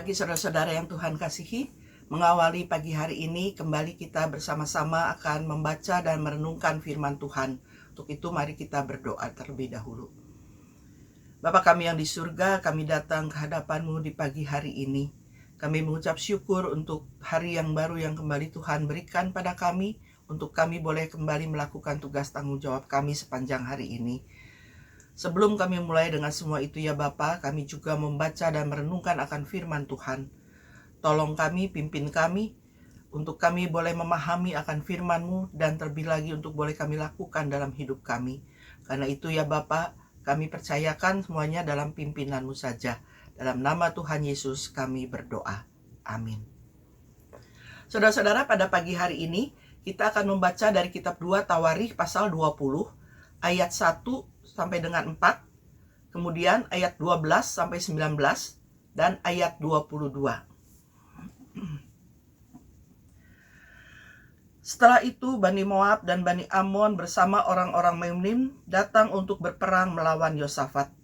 pagi saudara-saudara yang Tuhan kasihi. Mengawali pagi hari ini kembali kita bersama-sama akan membaca dan merenungkan firman Tuhan. Untuk itu mari kita berdoa terlebih dahulu. Bapa kami yang di surga, kami datang ke hadapan-Mu di pagi hari ini. Kami mengucap syukur untuk hari yang baru yang kembali Tuhan berikan pada kami, untuk kami boleh kembali melakukan tugas tanggung jawab kami sepanjang hari ini. Sebelum kami mulai dengan semua itu ya Bapa, kami juga membaca dan merenungkan akan firman Tuhan. Tolong kami, pimpin kami, untuk kami boleh memahami akan firman-Mu dan terlebih lagi untuk boleh kami lakukan dalam hidup kami. Karena itu ya Bapa, kami percayakan semuanya dalam pimpinan-Mu saja. Dalam nama Tuhan Yesus kami berdoa. Amin. Saudara-saudara, pada pagi hari ini kita akan membaca dari kitab 2 Tawarikh pasal 20 ayat 1 sampai dengan 4, kemudian ayat 12 sampai 19 dan ayat 22. Setelah itu Bani Moab dan Bani Ammon bersama orang-orang Meuniim datang untuk berperang melawan Yosafat.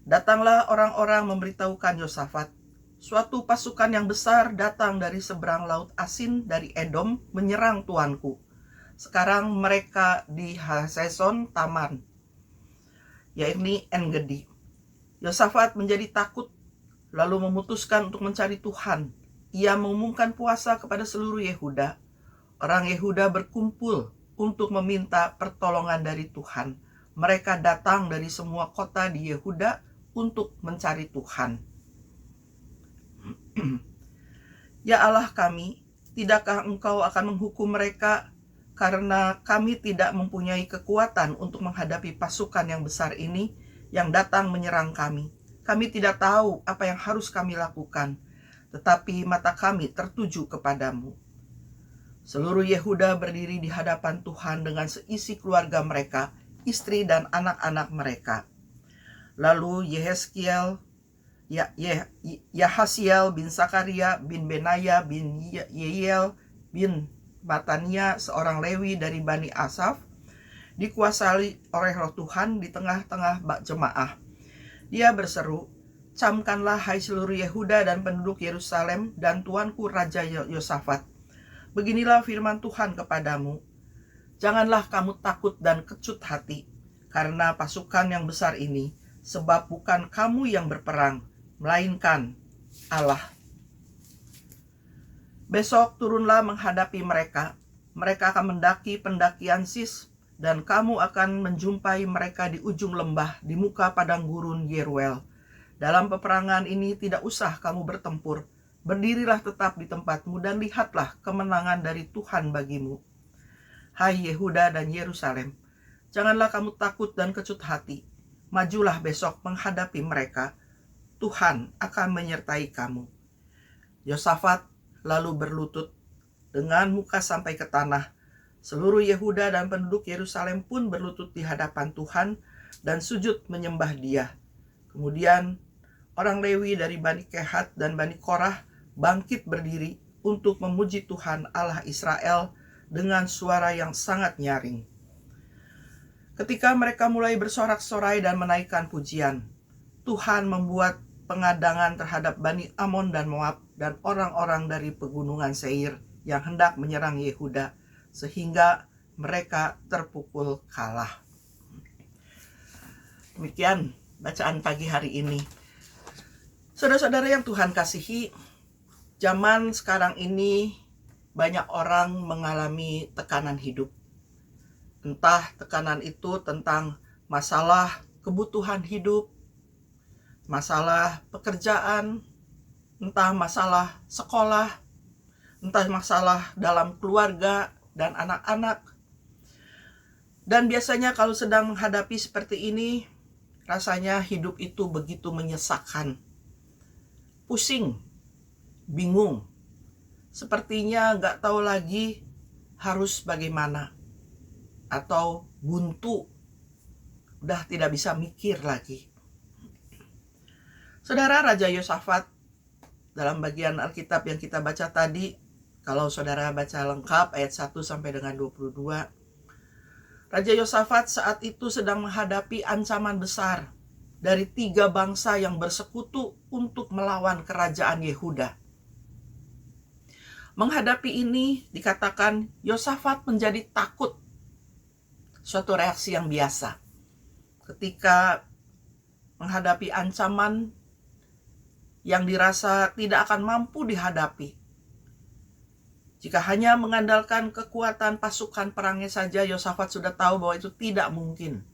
Datanglah orang-orang memberitahukan Yosafat, suatu pasukan yang besar datang dari seberang laut Asin dari Edom menyerang tuanku. Sekarang mereka di Haseson Taman, yakni En-Gedi. Yosafat menjadi takut, lalu memutuskan untuk mencari Tuhan. Ia mengumumkan puasa kepada seluruh Yehuda. Orang Yehuda berkumpul untuk meminta pertolongan dari Tuhan. Mereka datang dari semua kota di Yehuda untuk mencari Tuhan. Ya Allah kami, tidakkah Engkau akan menghukum mereka karena kami tidak mempunyai kekuatan untuk menghadapi pasukan yang besar ini yang datang menyerang kami. Kami tidak tahu apa yang harus kami lakukan, tetapi mata kami tertuju kepadamu. Seluruh Yehuda berdiri di hadapan Tuhan dengan seisi keluarga mereka, istri dan anak-anak mereka. Lalu Yahasiel bin Sakaria bin Benaya bin Yeiel bin Matania, seorang Lewi dari Bani Asaf, dikuasai oleh Roh Tuhan di tengah-tengah jemaah. Dia berseru, "Camkanlah hai seluruh Yehuda dan penduduk Yerusalem dan tuanku Raja Yosafat. Beginilah firman Tuhan kepadamu. Janganlah kamu takut dan kecut hati karena pasukan yang besar ini, sebab bukan kamu yang berperang, melainkan Allah. Besok turunlah menghadapi mereka. Mereka akan mendaki pendakian Sis, dan kamu akan menjumpai mereka di ujung lembah di muka padang gurun Yeruel. Dalam peperangan ini tidak usah kamu bertempur. Berdirilah tetap di tempatmu dan lihatlah kemenangan dari Tuhan bagimu. Hai Yehuda dan Yerusalem, janganlah kamu takut dan kecut hati. Majulah besok menghadapi mereka. Tuhan akan menyertai kamu." Yosafat lalu berlutut dengan muka sampai ke tanah. Seluruh Yehuda dan penduduk Yerusalem pun berlutut di hadapan Tuhan dan sujud menyembah Dia. Kemudian orang Lewi dari Bani Kehat dan Bani Korah bangkit berdiri untuk memuji Tuhan Allah Israel dengan suara yang sangat nyaring. Ketika mereka mulai bersorak-sorai dan menaikkan pujian, Tuhan membuat pengadangan terhadap Bani Ammon dan Moab dan orang-orang dari pegunungan Seir yang hendak menyerang Yehuda, sehingga mereka terpukul kalah. Demikian bacaan pagi hari ini. Saudara-saudara yang Tuhan kasihi, zaman sekarang ini banyak orang mengalami tekanan hidup. Entah tekanan itu tentang masalah kebutuhan hidup, masalah pekerjaan, entah masalah sekolah, entah masalah dalam keluarga dan anak-anak. Dan biasanya kalau sedang menghadapi seperti ini, rasanya hidup itu begitu menyesakkan, pusing, bingung, sepertinya gak tahu lagi harus bagaimana, atau buntu, udah tidak bisa mikir lagi. Saudara, Raja Yosafat dalam bagian Alkitab yang kita baca tadi, kalau saudara baca lengkap ayat 1 sampai dengan 22, Raja Yosafat saat itu sedang menghadapi ancaman besar. dari 3 bangsa yang bersekutu untuk melawan kerajaan Yehuda. Menghadapi ini dikatakan Yosafat menjadi takut, suatu reaksi yang biasa ketika menghadapi ancaman yang dirasa tidak akan mampu dihadapi. Jika hanya mengandalkan kekuatan pasukan perangnya saja, Yosafat sudah tahu bahwa itu tidak mungkin.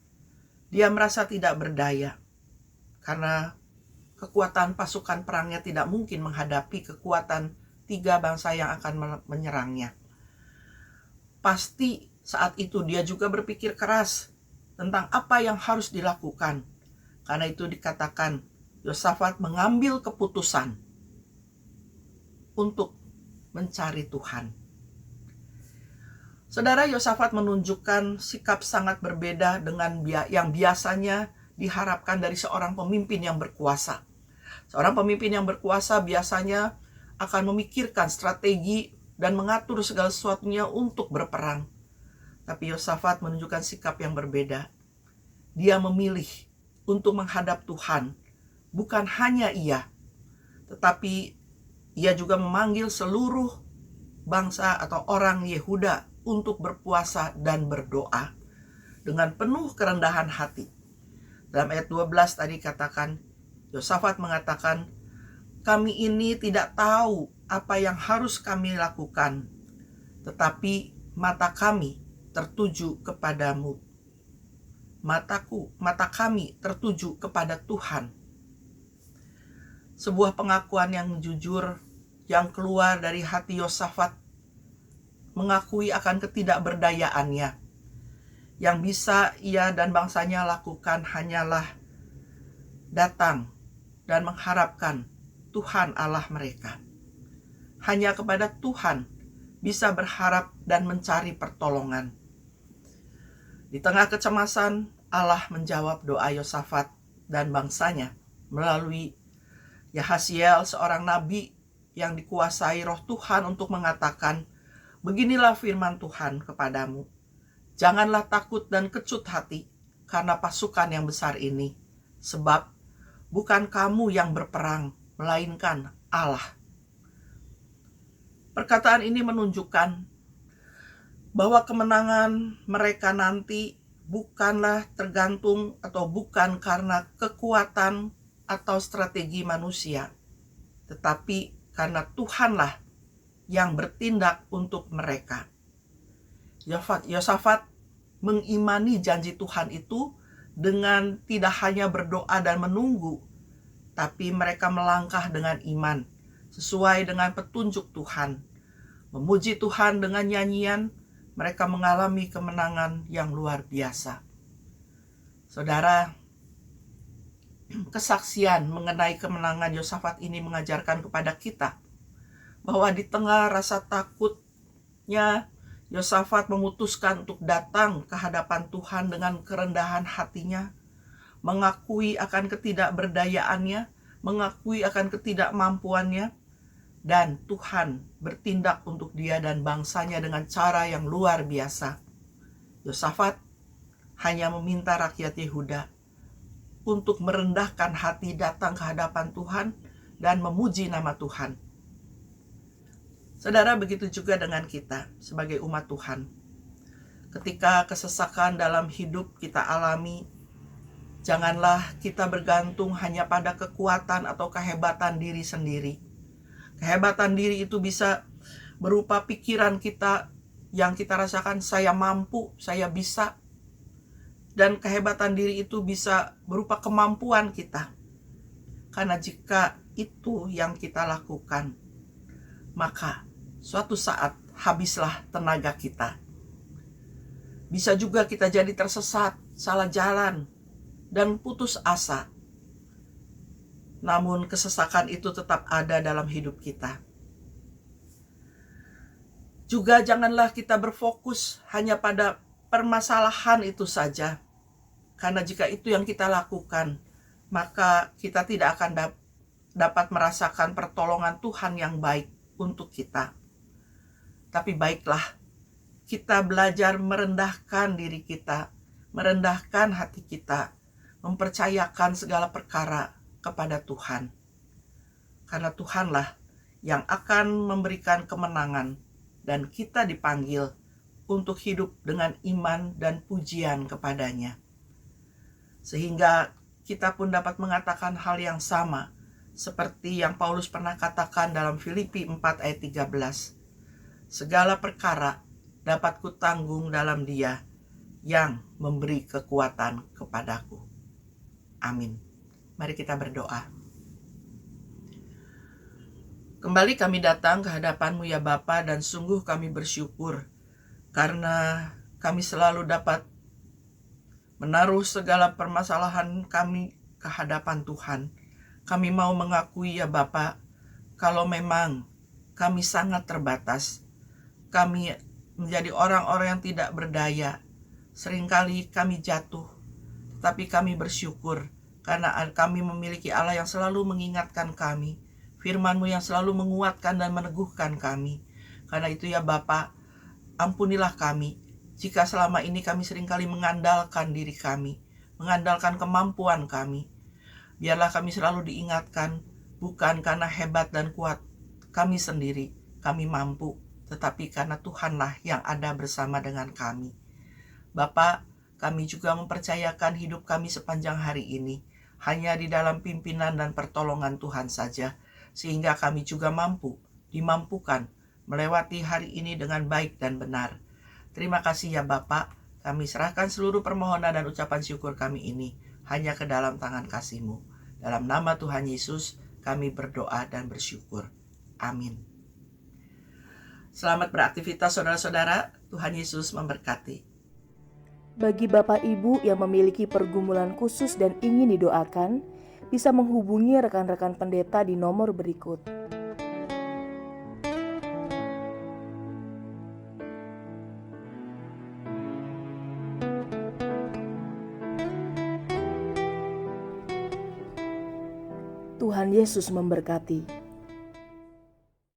Dia merasa tidak berdaya karena kekuatan pasukan perangnya tidak mungkin menghadapi kekuatan 3 bangsa yang akan menyerangnya. Pasti saat itu dia juga berpikir keras tentang apa yang harus dilakukan. Karena itu dikatakan Yosafat mengambil keputusan untuk mencari Tuhan. Saudara, Yosafat menunjukkan sikap sangat berbeda dengan yang biasanya diharapkan dari seorang pemimpin yang berkuasa. Seorang pemimpin yang berkuasa biasanya akan memikirkan strategi dan mengatur segala sesuatunya untuk berperang. Tapi Yosafat menunjukkan sikap yang berbeda. Dia memilih untuk menghadap Tuhan. Bukan hanya ia, tetapi ia juga memanggil seluruh bangsa atau orang Yehuda untuk berpuasa dan berdoa dengan penuh kerendahan hati. Dalam ayat 12 tadi katakan, Yosafat mengatakan, kami ini tidak tahu apa yang harus kami lakukan, tetapi mata kami tertuju kepadamu. Mata kami tertuju kepada Tuhan. Sebuah pengakuan yang jujur yang keluar dari hati Yosafat, mengakui akan ketidakberdayaannya. Yang bisa ia dan bangsanya lakukan hanyalah datang dan mengharapkan Tuhan Allah mereka. Hanya kepada Tuhan bisa berharap dan mencari pertolongan. Di tengah kecemasan, Allah menjawab doa Yosafat dan bangsanya melalui Yahasiel, seorang nabi yang dikuasai roh Tuhan untuk mengatakan, beginilah firman Tuhan kepadamu, janganlah takut dan kecut hati karena pasukan yang besar ini, sebab bukan kamu yang berperang, melainkan Allah. Perkataan ini menunjukkan bahwa kemenangan mereka nanti bukanlah tergantung atau bukan karena kekuatan atau strategi manusia, tetapi karena Tuhanlah yang bertindak untuk mereka. Yosafat mengimani janji Tuhan itu dengan tidak hanya berdoa dan menunggu, tapi mereka melangkah dengan iman, sesuai dengan petunjuk Tuhan. Memuji Tuhan dengan nyanyian, mereka mengalami kemenangan yang luar biasa. Saudara, kesaksian mengenai kemenangan Yosafat ini mengajarkan kepada kita bahwa di tengah rasa takutnya, Yosafat memutuskan untuk datang ke hadapan Tuhan dengan kerendahan hatinya, mengakui akan ketidakberdayaannya, mengakui akan ketidakmampuannya, dan Tuhan bertindak untuk dia dan bangsanya dengan cara yang luar biasa. Yosafat hanya meminta rakyat Yehuda untuk merendahkan hati datang ke hadapan Tuhan dan memuji nama Tuhan. Saudara, begitu juga dengan kita sebagai umat Tuhan. Ketika kesesakan dalam hidup kita alami, janganlah kita bergantung hanya pada kekuatan atau kehebatan diri sendiri. Kehebatan diri itu bisa berupa pikiran kita yang kita rasakan, saya mampu, saya bisa. Dan kehebatan diri itu bisa berupa kemampuan kita. Karena jika itu yang kita lakukan, maka suatu saat habislah tenaga kita. Bisa juga kita jadi tersesat, salah jalan, dan putus asa. Namun kesesakan itu tetap ada dalam hidup kita. Juga janganlah kita berfokus hanya pada permasalahan itu saja. Karena jika itu yang kita lakukan, maka kita tidak akan dapat merasakan pertolongan Tuhan yang baik untuk kita. Tapi baiklah, kita belajar merendahkan diri kita, merendahkan hati kita, mempercayakan segala perkara kepada Tuhan. Karena Tuhanlah yang akan memberikan kemenangan dan kita dipanggil untuk hidup dengan iman dan pujian kepadanya. Sehingga kita pun dapat mengatakan hal yang sama seperti yang Paulus pernah katakan dalam Filipi 4 ayat 13. Segala perkara dapat kutanggung dalam Dia yang memberi kekuatan kepadaku. Amin. Mari kita berdoa. Kembali kami datang ke hadapan-Mu ya Bapa, dan sungguh kami bersyukur karena kami selalu dapat menaruh segala permasalahan kami ke hadapan Tuhan. Kami mau mengakui ya Bapa, kalau memang kami sangat terbatas, kami menjadi orang-orang yang tidak berdaya. Seringkali kami jatuh, tetapi kami bersyukur karena kami memiliki Allah yang selalu mengingatkan kami, firman-Mu yang selalu menguatkan dan meneguhkan kami. Karena itu ya Bapa, ampunilah kami jika selama ini kami seringkali mengandalkan diri kami, mengandalkan kemampuan kami. Biarlah kami selalu diingatkan, bukan karena hebat dan kuat kami sendiri, kami mampu, tetapi karena Tuhanlah yang ada bersama dengan kami. Bapa, kami juga mempercayakan hidup kami sepanjang hari ini hanya di dalam pimpinan dan pertolongan Tuhan saja, sehingga kami juga dimampukan melewati hari ini dengan baik dan benar. Terima kasih ya Bapa, kami serahkan seluruh permohonan dan ucapan syukur kami ini hanya ke dalam tangan kasih-Mu. Dalam nama Tuhan Yesus kami berdoa dan bersyukur. Amin. Selamat beraktivitas saudara-saudara, Tuhan Yesus memberkati. Bagi Bapak Ibu yang memiliki pergumulan khusus dan ingin didoakan, bisa menghubungi rekan-rekan pendeta di nomor berikut. Tuhan Yesus memberkati.